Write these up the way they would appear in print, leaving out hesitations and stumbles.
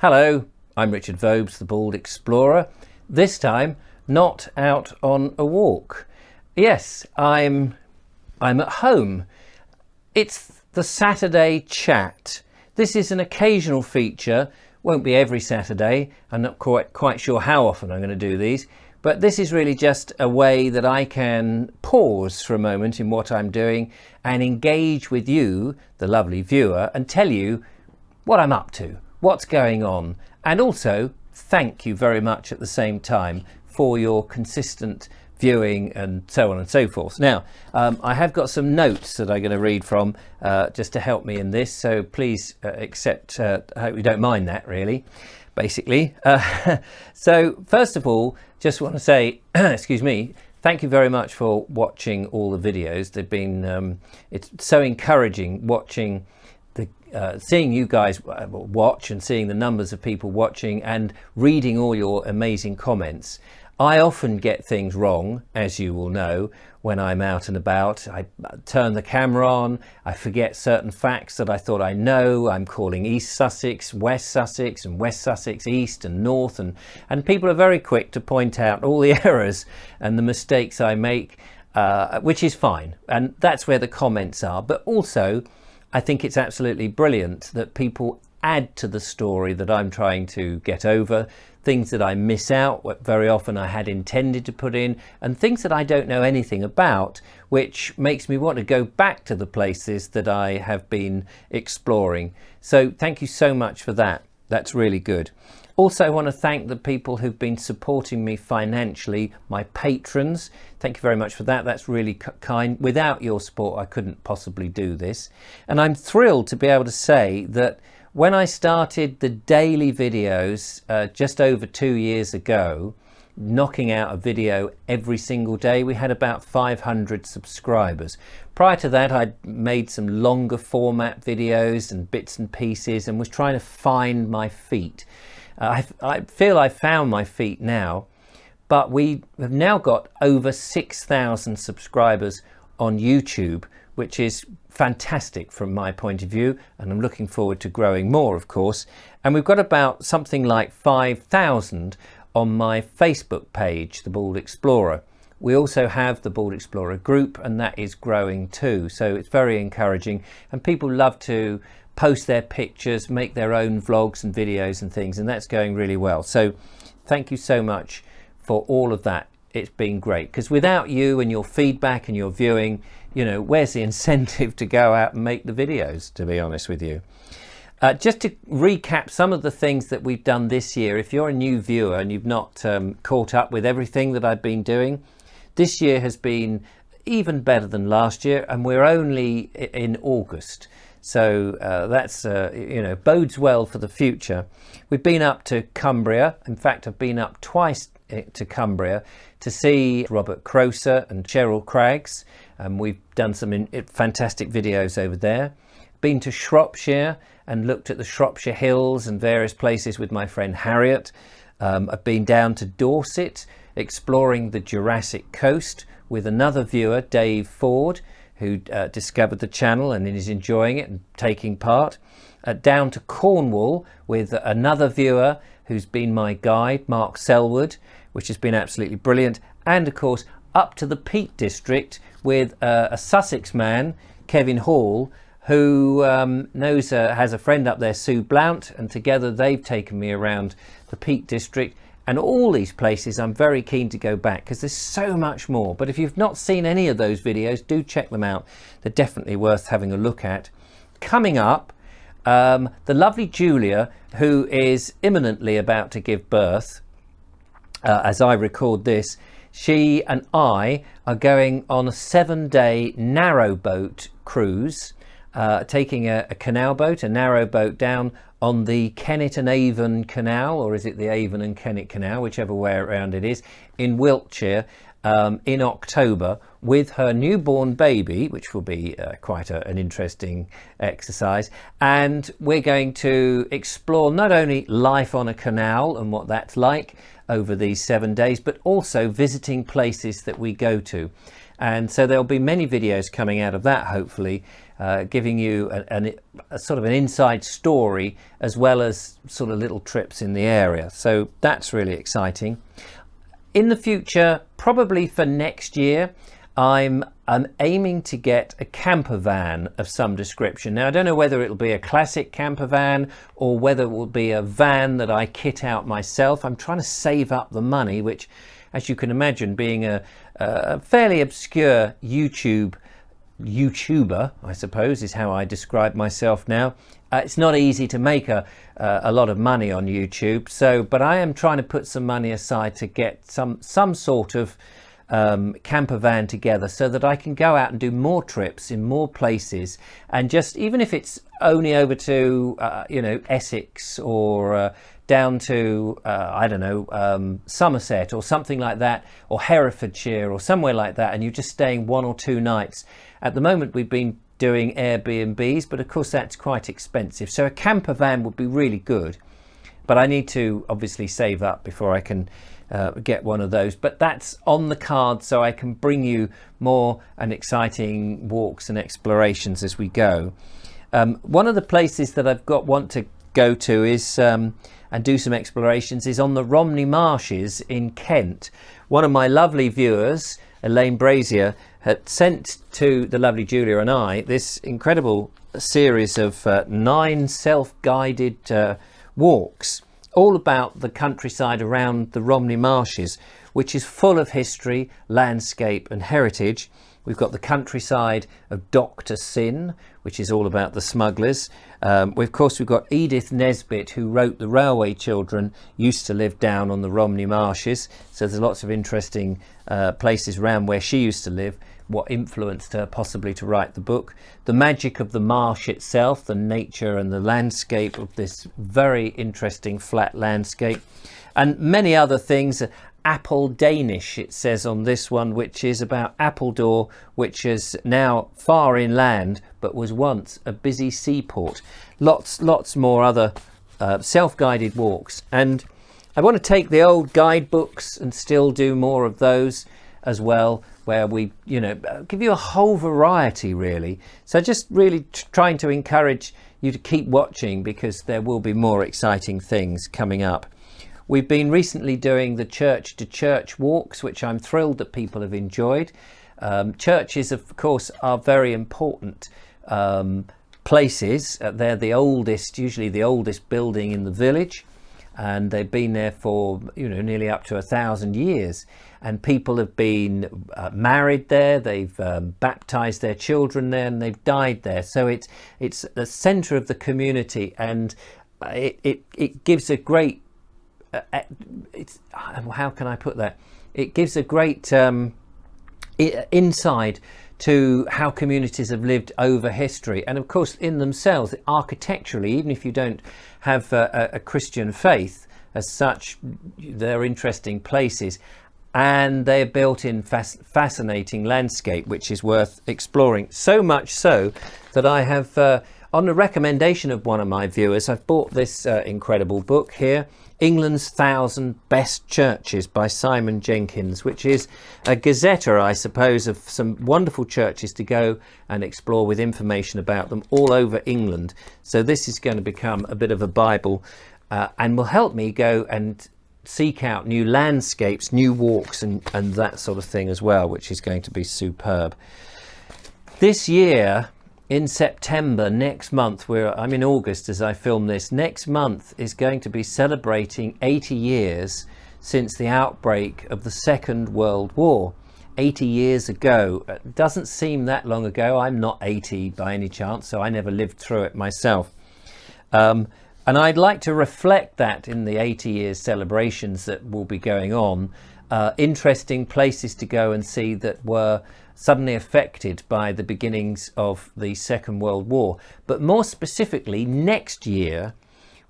Hello, I'm Richard Vobes, the Bald Explorer. This time, not out on a walk. Yes, I'm at home. It's the Saturday chat. This is an occasional feature, won't be every Saturday. I'm not quite sure how often I'm going to do these, but this is really just a way that I can pause for a moment in what I'm doing and engage with you, the lovely viewer, and tell you what I'm up to, what's going on, and also thank you very much at the same time for your consistent viewing and so on and so forth. Now, I have got some notes that I'm going to read from just to help me in this, so please accept, I hope you don't mind that really, basically. So first of all, just want to say, excuse me, thank you very much for watching all the videos. They've been, it's so encouraging watching seeing you guys watch and seeing the numbers of people watching and reading all your amazing comments. I often get things wrong, as you will know, when I'm out and about. I turn the camera on, I forget certain facts that I thought I know. I'm calling East Sussex, West Sussex, and West Sussex East and North, and people are very quick to point out all the errors and the mistakes I make, which is fine, and that's where the comments are. But also, I think it's absolutely brilliant that people add to the story that I'm trying to get over, things that I miss out, what very often I had intended to put in, and things that I don't know anything about, which makes me want to go back to the places that I have been exploring. So thank you so much for that. That's really good. Also, I want to thank the people who've been supporting me financially, my patrons. Thank you very much for that. That's really kind. Without your support, I couldn't possibly do this. And I'm thrilled to be able to say that when I started the daily videos just over 2 years ago, knocking out a video every single day, we had about 500 subscribers. Prior to that, I'd made some longer format videos and bits and pieces and was trying to find my feet. I feel I found my feet now, but we have now got over 6,000 subscribers on YouTube, which is fantastic from my point of view, and I'm looking forward to growing more, of course. And we've got about something like 5,000 on my Facebook page, The Bald Explorer. We also have the Bald Explorer group, and that is growing too, so it's very encouraging, and people love to post their pictures, make their own vlogs and videos and things, and that's going really well. So thank you so much for all of that. It's been great, because without you and your feedback and your viewing, you know, where's the incentive to go out and make the videos, to be honest with you? Just to recap some of the things that we've done this year, if you're a new viewer and you've not caught up with everything that I've been doing, this year has been even better than last year, and we're only in August. So that's, you know, bodes well for the future. We've been up to Cumbria. In fact, I've been up twice to Cumbria to see Robert Croser and Cheryl Craggs. We've done some fantastic videos over there. Been to Shropshire and looked at the Shropshire Hills and various places with my friend Harriet. I've been down to Dorset, exploring the Jurassic Coast with another viewer, Dave Ford, who discovered the channel and is enjoying it and taking part. Down to Cornwall with another viewer who's been my guide, Mark Selwood, which has been absolutely brilliant. And of course, up to the Peak District with a Sussex man, Kevin Hall, who has a friend up there, Sue Blount, and together they've taken me around the Peak District. And all these places I'm very keen to go back, because there's so much more. But if you've not seen any of those videos, do check them out. They're definitely worth having a look at. Coming up, the lovely Julia, who is imminently about to give birth, as I record this, she and I are going on a 7-day narrowboat cruise, taking a canal boat, a narrow boat down on the Kennet and Avon Canal, or is it the Avon and Kennet Canal, whichever way around it is, in Wiltshire in October with her newborn baby, which will be quite an interesting exercise. And we're going to explore not only life on a canal and what that's like over these 7 days, but also visiting places that we go to. And so there'll be many videos coming out of that, hopefully, giving you a sort of an inside story as well as sort of little trips in the area. So that's really exciting. In the future, probably for next year, I'm aiming to get a camper van of some description. Now, I don't know whether it'll be a classic camper van or whether it will be a van that I kit out myself. I'm trying to save up the money, which, as you can imagine, being a fairly obscure YouTuber, I suppose, is how I describe myself now. It's not easy to make a lot of money on YouTube. But I am trying to put some money aside to get some sort of camper van together so that I can go out and do more trips in more places, and just, even if it's only over to Essex or down to I don't know, Somerset or something like that, or Herefordshire or somewhere like that, and you're just staying 1 or 2 nights. At the moment we've been doing Airbnbs, but of course that's quite expensive, so a camper van would be really good, but I need to obviously save up before I can get one of those. But that's on the card, so I can bring you more and exciting walks and explorations as we go. One of the places that want to go to is and do some explorations is on the Romney Marshes in Kent. One of my lovely viewers, Elaine Brazier, had sent to the lovely Julia and I this incredible series of 9 self-guided walks, all about the countryside around the Romney Marshes, which is full of history, landscape and heritage. We've got the countryside of Dr. Sin, which is all about the smugglers. Of course, we've got Edith Nesbit, who wrote The Railway Children, used to live down on the Romney Marshes. So there's lots of interesting places around where she used to live, what influenced her possibly to write the book. The magic of the marsh itself, the nature and the landscape of this very interesting flat landscape, and many other things. Apple Danish, it says on this one, which is about Appledore, which is now far inland but was once a busy seaport. Lots more other self-guided walks, and I want to take the old guidebooks and still do more of those as well, where we give you a whole variety really. So just really trying to encourage you to keep watching, because there will be more exciting things coming up. We've been recently doing the church to church walks, which I'm thrilled that people have enjoyed. Churches, of course, are very important places. They're the oldest, usually the oldest building in the village, and they've been there for nearly up to 1,000 years. And people have been married there, they've baptized their children there, and they've died there. So it's the centre of the community, and it gives a great how can I put that? It gives a great insight to how communities have lived over history, and of course in themselves, architecturally, even if you don't have a Christian faith as such, they're interesting places, and they're built in fascinating landscape which is worth exploring. So much so that I have, on the recommendation of one of my viewers, I've bought this incredible book here, England's 1,000 Best Churches by Simon Jenkins, which is a gazetteer, I suppose, of some wonderful churches to go and explore, with information about them all over England. So this is going to become a bit of a Bible and will help me go and seek out new landscapes, new walks and that sort of thing as well, which is going to be superb. This year, in September, next month, I'm in August as I film this, next month is going to be celebrating 80 years since the outbreak of the Second World War. 80 years ago. It doesn't seem that long ago. I'm not 80 by any chance, so I never lived through it myself. And I'd like to reflect that in the 80 years celebrations that will be going on. Interesting places to go and see that were suddenly affected by the beginnings of the Second World War. But more specifically, next year,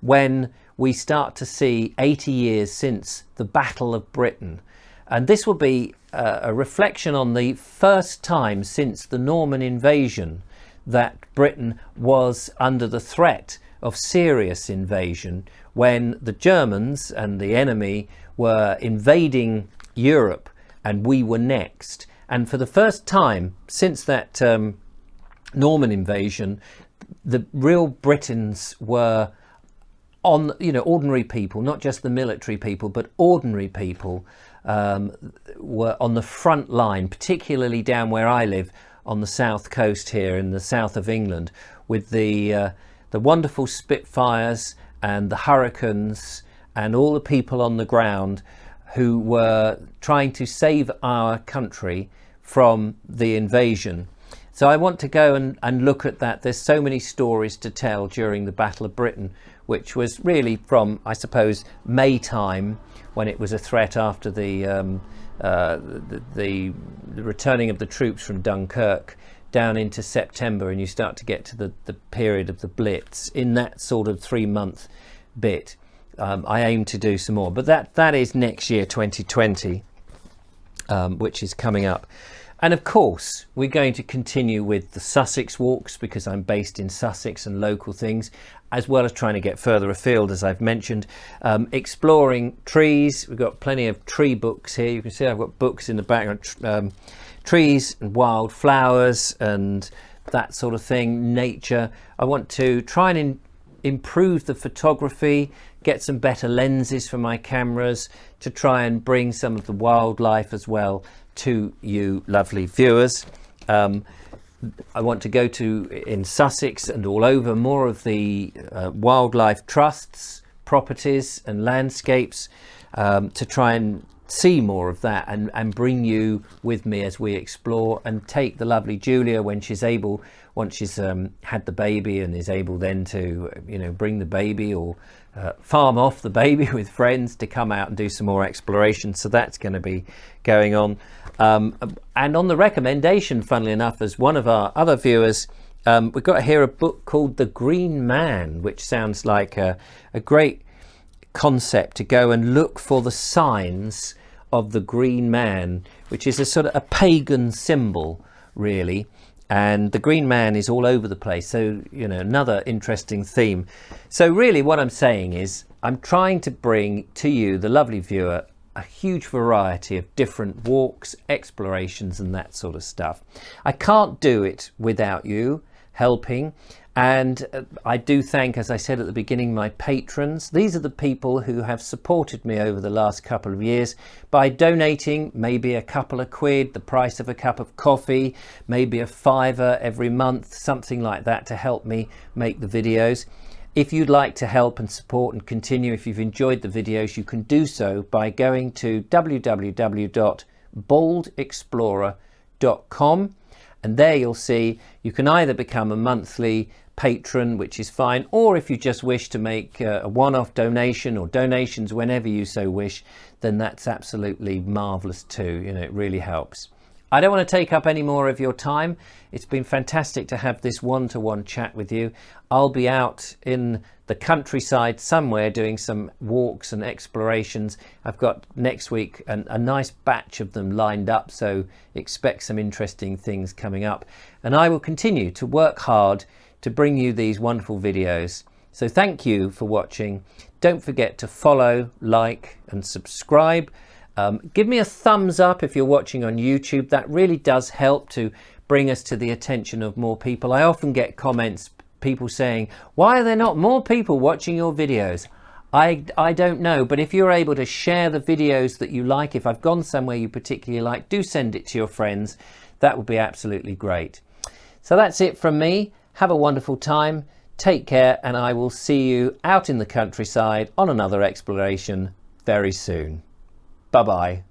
when we start to see 80 years since the Battle of Britain. And this will be a reflection on the first time since the Norman invasion that Britain was under the threat of serious invasion, when the Germans and the enemy were invading Europe and we were next. And for the first time since that Norman invasion, the real Britons were on, ordinary people, not just the military people, but ordinary people were on the front line, particularly down where I live on the south coast here in the south of England, with the wonderful Spitfires and the Hurricanes and all the people on the ground who were trying to save our country from the invasion. So I want to go and look at that. There's so many stories to tell during the Battle of Britain, which was really from, I suppose, May time, when it was a threat after the returning of the troops from Dunkirk, down into September, and you start to get to the period of the Blitz. In that sort of 3-month bit, I aim to do some more, but that is next year, 2020, which is coming up. And of course, we're going to continue with the Sussex walks, because I'm based in Sussex, and local things, as well as trying to get further afield, as I've mentioned. Exploring trees. We've got plenty of tree books here. You can see I've got books in the background. Trees and wild flowers and that sort of thing, nature. I want to try and improve the photography, get some better lenses for my cameras, to try and bring some of the wildlife as well to you lovely viewers. I want to go to, in Sussex and all over, more of the wildlife trusts, properties and landscapes, to try and see more of that and bring you with me as we explore, and take the lovely Julia when she's able, once she's had the baby and is able then to bring the baby or farm off the baby with friends, to come out and do some more exploration. So that's going to be going on. And on the recommendation, funnily enough, as one of our other viewers, we've got here a book called The Green Man, which sounds like a great concept, to go and look for the signs of the Green Man, which is a sort of a pagan symbol, really. And the Green Man is all over the place. So, another interesting theme. So really what I'm saying is, I'm trying to bring to you, the lovely viewer, a huge variety of different walks, explorations and that sort of stuff. I can't do it without you helping. And I do thank, as I said at the beginning, my patrons. These are the people who have supported me over the last couple of years by donating maybe a couple of quid, the price of a cup of coffee, maybe a £5 every month, something like that, to help me make the videos. If you'd like to help and support and continue, if you've enjoyed the videos, you can do so by going to www.boldexplorer.com, and there you'll see you can either become a monthly patron, which is fine, or if you just wish to make a one-off donation, or donations whenever you so wish, then that's absolutely marvelous too. It really helps. I don't want to take up any more of your time. It's been fantastic to have this one-to-one chat with you. I'll be out in the countryside somewhere doing some walks and explorations. I've got next week a nice batch of them lined up, so expect some interesting things coming up. And I will continue to work hard to bring you these wonderful videos. So thank you for watching. Don't forget to follow, like and subscribe. Give me a thumbs up if you're watching on YouTube. That really does help to bring us to the attention of more people. I often get comments, people saying, why are there not more people watching your videos? I don't know, but if you're able to share the videos that you like, if I've gone somewhere you particularly like, do send it to your friends. That would be absolutely great. So that's it from me. Have a wonderful time. Take care, and I will see you out in the countryside on another exploration very soon. Bye-bye.